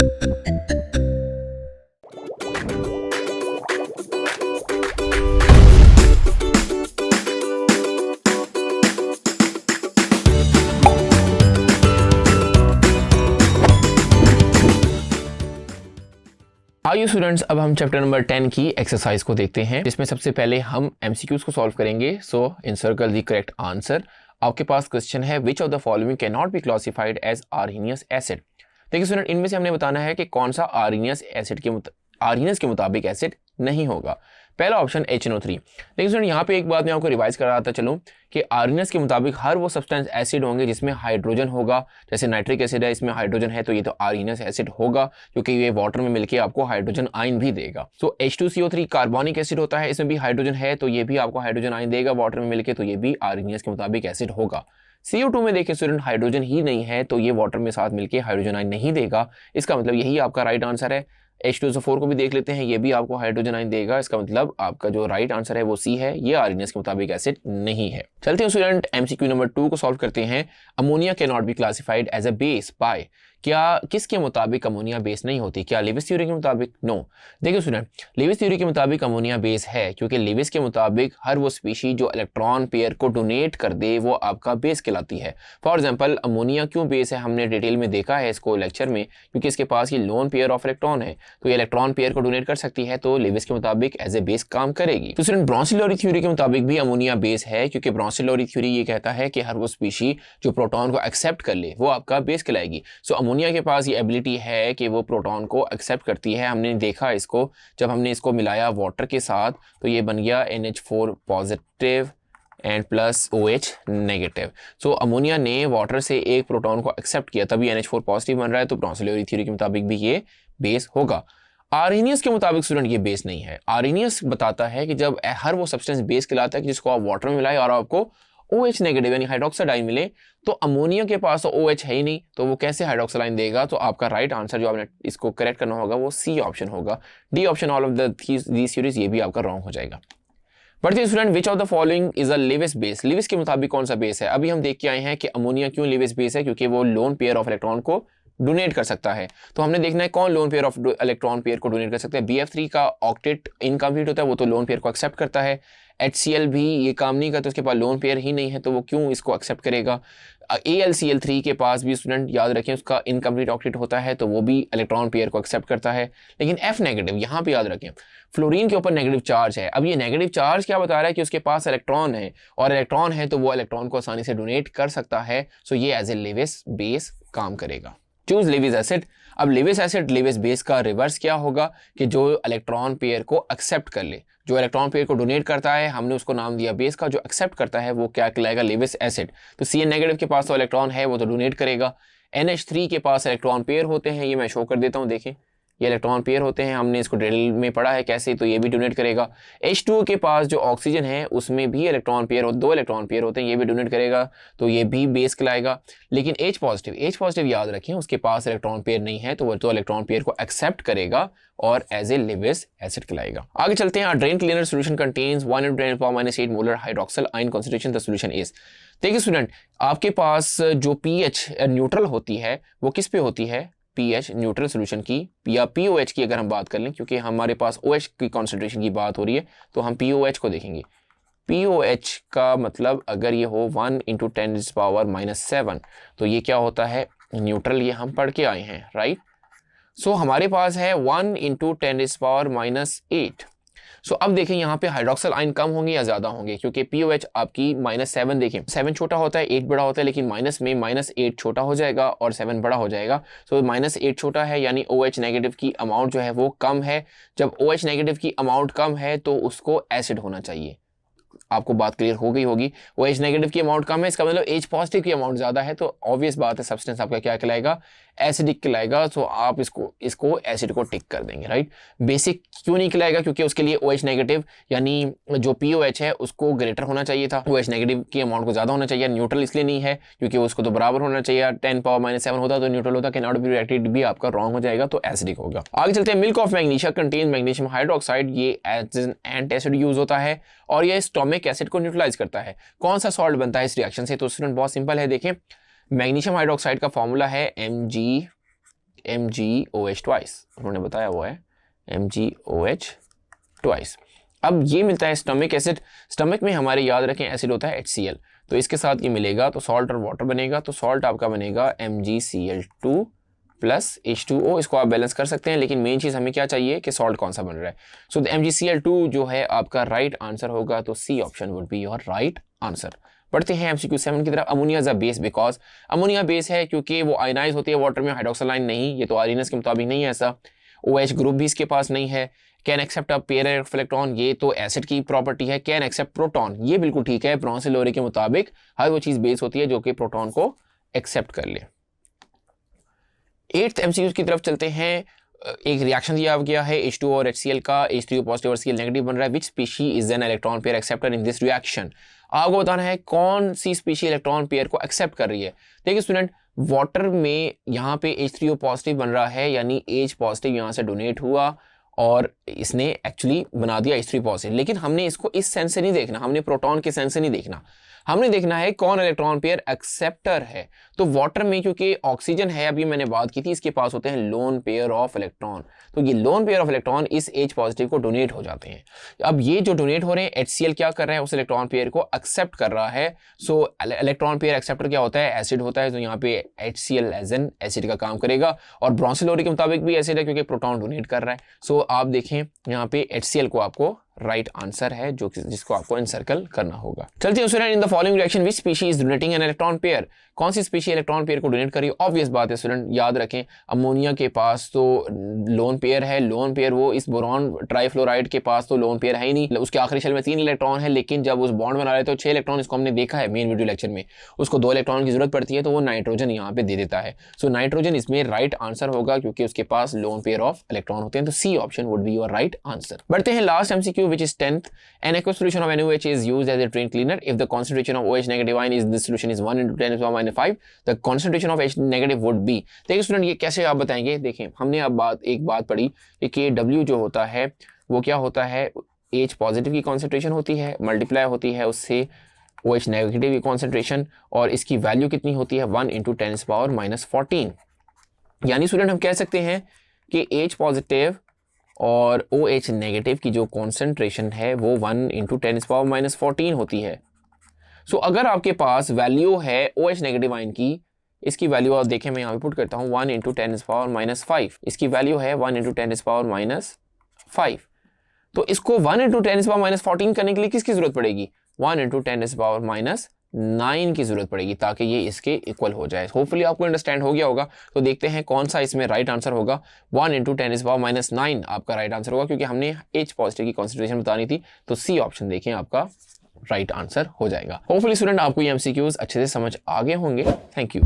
आइए स्टूडेंट्स, अब हम चैप्टर नंबर 10 की एक्सरसाइज को देखते हैं, जिसमें सबसे पहले हम एमसीक्यूज को सॉल्व करेंगे। So encircle the correct answer. आपके पास क्वेश्चन है, which of the following can not be classified as Arrhenius acid. देखिए स्टूडेंट, इनमें से हमने बताना है कि कौन सा आर्हीनियस के मुताबिक एसिड नहीं होगा। पहला ऑप्शन HNO3। लेकिन स्टूडेंट यहाँ पे एक बात मैं आपको रिवाइज कर रहा था, चलो कि आर्हीनियस के मुताबिक हर वो सब्सटेंस एसिड होंगे जिसमें हाइड्रोजन होगा। जैसे नाइट्रिक एसिड है, इसमें हाइड्रोजन है तो ये तो आर्हीनियस एसिड होगा, क्योंकि ये वाटर में मिलके आपको हाइड्रोजन आयन भी देगा। सो H2CO3 कार्बोनिक एसिड होता है, इसमें भी हाइड्रोजन है तो ये भी आपको हाइड्रोजन आयन देगा वाटर में मिलके, तो ये भी आर्हीनियस के मुताबिक एसिड होगा। CO2 में देखिए स्टूडेंट, हाइड्रोजन ही नहीं है तो ये वाटर में साथ मिलके हाइड्रोजन आयन नहीं देगा। इसका मतलब यही आपका राइट आंसर है। H2SO4 को भी देख लेते हैं, ये भी आपको हाइड्रोजन आयन देगा। इसका मतलब आपका जो राइट आंसर है वो C है, ये आर्हीनियस के मुताबिक एसिड नहीं है। चलते हैं स्टूडेंट MCQ नंबर 2 को सॉल्व करते हैं। Ammonia can not be classified as a base by, क्या किसके मुताबिक अमोनिया बेस नहीं होती? क्या लेविस थ्योरी के मुताबिक? नो। देखिए स्टूडेंट, लेविस थ्योरी के मुताबिक अमोनिया बेस है, क्योंकि लेविस के मुताबिक हर वो स्पीशी जो इलेक्ट्रॉन पेयर को डोनेट कर दे वो आपका बेस कहलाती है। फॉर एग्जांपल, अमोनिया क्यों बेस है, हमने डिटेल में देखा है इसको लेक्चर में, क्योंकि इसके पास ये लोन पेयर ऑफ इलेक्ट्रॉन है, तो ये इलेक्ट्रॉन पेयर को डोनेट कर सकती है, तो लेविस के मुताबिक एज ए बेस काम करेगी। तो स्टूडेंट, ब्रोंसिलरी थ्योरी के मुताबिक भी अमोनिया बेस है, क्योंकि ब्रोंसिलरी थ्योरी ये कहता है कि हर वो स्पीशी जो प्रोटॉन को एक्सेप्ट कर ले वो आपका बेस कहलाएगी। सो अमोनिया के पास ये एबिलिटी है कि वो प्रोटॉन को एक्सेप्ट करती है। हमने देखा इसको, जब हमने इसको मिलाया वाटर के साथ तो ये बन गया NH4 positive and plus OH negative. So ammonia ने वाटर से एक प्रोटॉन को एक्सेप्ट किया, तभी NH4 पॉजिटिव बन रहा है, तो ब्रोंसिलरी थ्योरी के मुताबिक भी ये बेस होगा। आर्हीनियस के मुताबिक स्टूडेंट ये बेस नहीं है। आर्हीनियस बताता है कि जब हर वो सब्सटेंस बेस कहलाता है कि जिसको आप वाटर में मिलाए और आपको OH नेगेटिव यानी हाइड्रोक्साइड आयन मिले, तो अमोनिया के पास तो OH है ही नहीं, तो वो कैसे हाइड्रोक्साइड आयन देगा? तो आपका राइट आंसर जो आपने इसको करेक्ट करना होगा वो C ऑप्शन होगा। D option all of these theories ये भी आपका रॉन्ग हो जाएगा। बढ़ते student, which of the following is a Lewis base. Lewis के मुताबिक कौन सा बेस है? अभी हम देख के आए हैं कि अमोनिया क्यों लेविस बेस है, क्योंकि वो लोन पेयर ऑफ इलेक्ट्रॉन को डोनेट कर सकता है। तो हमने देखना है कौन loan pair of electron pair को डोनेट कर सकता है। BF3 का ऑक्टेट इनकम्प्लीट होता है, वो तो लोन पेयर को एक्सेप्ट करता है। HCl भी ये काम नहीं करता, उसके पास लोन पेयर ही नहीं है, तो वो क्यों इसको एक्सेप्ट करेगा। AlCl3 के पास भी स्टूडेंट याद रखें उसका इनकम्प्लीट ऑक्टेट होता है, तो वो भी इलेक्ट्रॉन पेयर को एक्सेप्ट करता है। लेकिन F नेगेटिव यहाँ पे याद रखें, फ्लोरीन के ऊपर नेगेटिव चार्ज है। अब ये नेगेटिव चार्ज क्या बता रहा है कि उसके पास इलेक्ट्रॉन है, और इलेक्ट्रॉन है तो वो इलेक्ट्रॉन को आसानी से डोनेट कर सकता है। सो ये एज ए लेविस बेस काम करेगा। Choose Lewis acid. अब लेविस एसिड लेविस बेस का रिवर्स क्या होगा कि जो इलेक्ट्रॉन पेयर को एक्सेप्ट कर ले, जो इलेक्ट्रॉन पेयर को डोनेट करता है हमने उसको नाम दिया बेस का, जो एक्सेप्ट करता है वो क्या कहलाएगा? Lewis acid. तो Cn नेगेटिव के पास तो इलेक्ट्रॉन है, वो तो डोनेट करेगा। NH3 के पास इलेक्ट्रॉन पेयर होते हैं, ये मैं शो कर देता हूँ, देखें ये इलेक्ट्रॉन पेयर होते हैं, हमने इसको डिटेल में पढ़ा है कैसे, तो ये भी डोनेट करेगा। H2 के पास जो ऑक्सीजन है उसमें भी इलेक्ट्रॉन पेयर दो इलेक्ट्रॉन पेयर होते हैं, ये भी डोनेट करेगा, तो ये भी बेस कहलाएगा। लेकिन H पॉजिटिव याद रखें उसके पास इलेक्ट्रॉन पेयर नहीं है, तो वो तो इलेक्ट्रॉन पेयर को एक्सेप्ट करेगा और एज ए लेविस एसिड कहलाएगा। आगे चलते हैं। Drain cleaner solution contains 1 × 10⁻⁸ molar hydroxyl ion concentration, the solution is. देखिए स्टूडेंट, आपके पास जो pH न्यूट्रल होती है वो किस पे होती है? pH न्यूट्रल सोल्यूशन की या POH की अगर हम बात कर लें, क्योंकि हमारे पास OH की कॉन्सेंट्रेशन की बात हो रही है, तो हम POH को देखेंगे। POH का मतलब अगर ये हो 1 × 10⁻⁷, तो ये क्या होता है? न्यूट्रल। ये हम पढ़ के आए हैं, राइट। सो हमारे पास है 1 × 10⁻⁸। सो अब देखें यहाँ पे हाइड्रोक्सिल आयन कम होंगे या ज्यादा होंगे, क्योंकि POH आपकी -7, देखें 7 छोटा होता है 8 बड़ा होता है, लेकिन माइनस में -8 छोटा हो जाएगा और 7 बड़ा हो जाएगा। सो -8 छोटा है यानी OH नेगेटिव की अमाउंट जो है वो कम है। जब OH नेगेटिव की अमाउंट कम है तो उसको एसिड होना चाहिए। आपको बात क्लियर हो गई होगी। OH नेगेटिव की अमाउंट कम है, इसका मतलब H पॉजिटिव की अमाउंट ज्यादा है, तो ऑब्वियस बात है सब्सटेंस आपका क्या कहलाएगा? एसिडिक कहलाएगा। सो आप इसको एसिड को टिक कर देंगे, राइट। बेसिक क्यों नहीं कहलाएगा? क्योंकि उसके लिए OH नेगेटिव यानी जो POH है उसको ग्रेटर होना चाहिए था, OH नेगेटिव की अमाउंट को ज्यादा होना चाहिए। न्यूट्रल इसलिए नहीं है क्योंकि उसको तो बराबर होना चाहिए, 10⁻⁷ होता तो न्यूट्रल होता, कैन नॉट बी रिएक्टेड भी आपका रॉन्ग हो जाएगा, तो एसिडिक होगा। आगे चलते हैं। Milk of magnesia contain magnesium hydroxide, ये एज एन एंटासिड यूज होता है और ये स्टोमिक एसिड को न्यूट्रलाइज करता है। कौन सा सॉल्ट बनता है इस रिएक्शन से? तो स्टूडेंट बहुत सिंपल है, देखें मैग्नीशियम हाइड्रोक्साइड का फॉर्मूला है MgOH ट्वाइस, उन्होंने बताया हुआ है MgOH ट्वाइस। अब ये मिलता है स्टमक एसिड। स्टमक में हमारे याद रखें एसिड होता है HCl, तो इसके साथ ये मिलेगा तो सॉल्ट और वाटर बनेगा, तो सॉल्ट आपका बनेगा MgCl2 प्लस H2O। इसको आप बैलेंस कर सकते हैं, लेकिन मेन चीज़ हमें क्या चाहिए कि सॉल्ट कौन सा बन रहा है। सो MgCl2 जो है आपका राइट आंसर होगा, तो C option would be your right answer. बढ़ते हैं MCQ 7 की तरफ। Ammonia is a base because, ammonia base है क्योंकि वो आयनाइज होती है वाटर में, हाइड्रोक्सालाइन नहीं, ये तो आर्हीनियस के मुताबिक नहीं है ऐसा। OH ग्रुप भी इसके पास नहीं है। Can accept a pair electron, ये तो एसिड की प्रॉपर्टी है। कैन एक्सेप्ट प्रोटॉन, ये बिल्कुल ठीक है, ब्रॉन्ज लोरी के मुताबिक हर वो चीज़ बेस होती है जो कि प्रोटॉन को एक्सेप्ट कर ले। 8th MCQ की तरफ चलते हैं। एक रिएक्शन दिया गया है H2O और HCl का, H3O पॉजिटिव और Cl नेगेटिव बन रहा है। Which species is an electron pair acceptor in this reaction. आपको बताना है कौन सी स्पीशी इलेक्ट्रॉन पेयर को एक्सेप्ट कर रही है। देखिए स्टूडेंट, वाटर में यहाँ पे H3O पॉजिटिव बन रहा है, यानी H पॉजिटिव यहाँ से डोनेट हुआ और इसने एक्चुअली बना दिया H3 पॉजिटिव, लेकिन हमने इसको इस सेंस से नहीं देखना, हमने प्रोटॉन के सेंस से नहीं देखना, हमने देखना है कौन इलेक्ट्रॉन पेयर एक्सेप्टर है। तो वाटर में क्योंकि ऑक्सीजन है, अभी मैंने बात की थी, इसके पास होते हैं लोन पेयर ऑफ इलेक्ट्रॉन, तो ये लोन पेयर ऑफ इलेक्ट्रॉन इस H पॉजिटिव को डोनेट हो जाते हैं। अब ये जो डोनेट हो रहे हैं, HCl क्या कर रहा है, उस इलेक्ट्रॉन पेयर को एक्सेप्ट कर रहा है। सो इलेक्ट्रॉन पेयर एक्सेप्टर क्या होता है, एसिड होता है, तो यहाँ पे HCl एज एन एसिड का काम करेगा, और ब्रॉन्सिलोरी के मुताबिक भी एसिड है क्योंकि प्रोटॉन डोनेट कर रहा है। सो आप देखें यहाँ पे HCl को आपको राइट आंसर है, जो जिसको आपको एनसर्कल करना होगा। चलते हैं student, in the following reaction which species is donating N electron pair. कौन सी स्पीशी इलेक्ट्रॉन पेयर को डोनेट कर रही है? ऑब्वियस बात है स्टूडेंट, याद रखें अमोनिया के पास तो लोन पेयर है, लोन पेयर वो इस बोरॉन ट्राइफ्लोराइड के पास तो लोन पेयर है ही नहीं, उसके आखिरी शेल में 3 इलेक्ट्रॉन है, लेकिन जब उस बॉन्ड बना रहे तो 6 इलेक्ट्रॉन, इसको हमने देखा है मेन वीडियो लेक्चर में, उसको 2 इलेक्ट्रॉन की जरूरत पड़ती है, तो वो नाइट्रोजन यहाँ पे दे देता है। सो नाइट्रोजन इसमें राइट आंसर होगा क्योंकि उसके पास लोन पेयर ऑफ इलेक्ट्रॉन होते हैं, तो C option would be your right answer. बढ़ते हैं last MCQ which is 10th। An aqueous solution of NaOH is used as a drain cleaner. If the concentration of OH negative ion in this solution is 1 × 10⁻⁵, the concentration of H negative would be। देखिए student, ये कैसे आप बताएंगे? देखें, हमने अब एक बात पढ़ी कि Kw जो होता है वो क्या होता है, H पॉजिटिव की कॉन्सेंट्रेशन होती है, मल्टीप्लाई होती है उससे OH नेगेटिव की कॉन्सेंट्रेशन, और इसकी वैल्यू कितनी होती है, 1 × 10⁻⁻14। यानी स्टूडेंट हम कह सकते हैं कि H पॉजिटिव और OH नेगेटिव की जो कॉन्सेंट्रेशन है वो 1 × 10⁻⁻14 होती है। सो अगर आपके पास वैल्यू है OH नेगेटिव आयन की, इसकी वैल्यू आप देखें, मैं यहाँ पे पुट करता हूँ 1 × 10⁻⁻5, इसकी वैल्यू है 1 × 10⁻⁻5। तो इसको 1 × 10⁻⁻14 करने के लिए किसकी जरूरत पड़ेगी, 1 × 10⁻⁹ की जरूरत पड़ेगी, ताकि ये इसके इक्वल हो जाए। होपफुली आपको अंडरस्टैंड हो गया होगा। तो देखते हैं कौन सा इसमें राइट आंसर होगा। 1 × 10⁻⁹ आपका राइट आंसर होगा, क्योंकि हमने H पॉजिटिव की कॉन्सेंट्रेशन बतानी थी, तो सी ऑप्शन देखें आपका राइट आंसर हो जाएगा। होपफुली स्टूडेंट आपको ये MCQs अच्छे से समझ आ गए होंगे। Thank you.